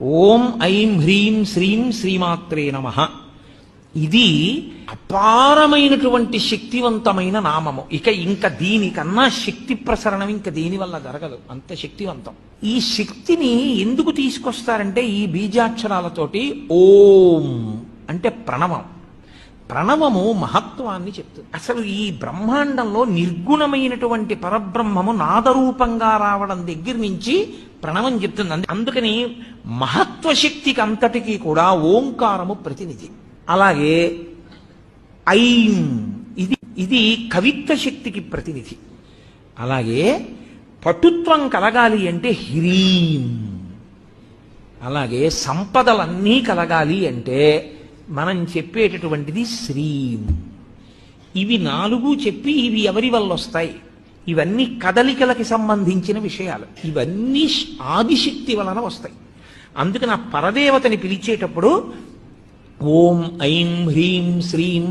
ఓం ఐం హ్రీం శ్రీం శ్రీమాత్రే నమః. ఇది అపారమైనటువంటి శక్తివంతమైన నామము. ఇంక దీనికన్నా శక్తి ప్రసరణం ఇంక దీని వల్ల జరగదు, అంత శక్తివంతం. ఈ శక్తిని ఎందుకు తీసుకొస్తారంటే ఈ బీజాక్షరాలతోటి ఓం అంటే ప్రణవం. ప్రణవము మహత్వాన్ని చెప్తుంది. అసలు ఈ బ్రహ్మాండంలో నిర్గుణమైనటువంటి పరబ్రహ్మము నాదరూపంగా రావడం దగ్గర నుంచి ప్రణవం చెప్తుంది. అందుకని మహత్వశక్తికి అంతటికీ కూడా ఓంకారము ప్రతినిధి. అలాగే ఐం ఇది కవిత్వ శక్తికి ప్రతినిధి. అలాగే పటుత్వం కలగాలి అంటే హ్రీం. అలాగే సంపదలన్నీ కలగాలి అంటే మనం చెప్పేటటువంటిది శ్రీం. ఇవి నాలుగు చెప్పి ఇవి ఎవరి వల్ల వస్తాయి? ఇవన్నీ కదలికలకి సంబంధించిన విషయాలు. ఇవన్నీ ఆదిశక్తి వలన వస్తాయి. అందుకని ఆ పరదేవతని పిలిచేటప్పుడు ఓం ఐం హ్రీం శ్రీం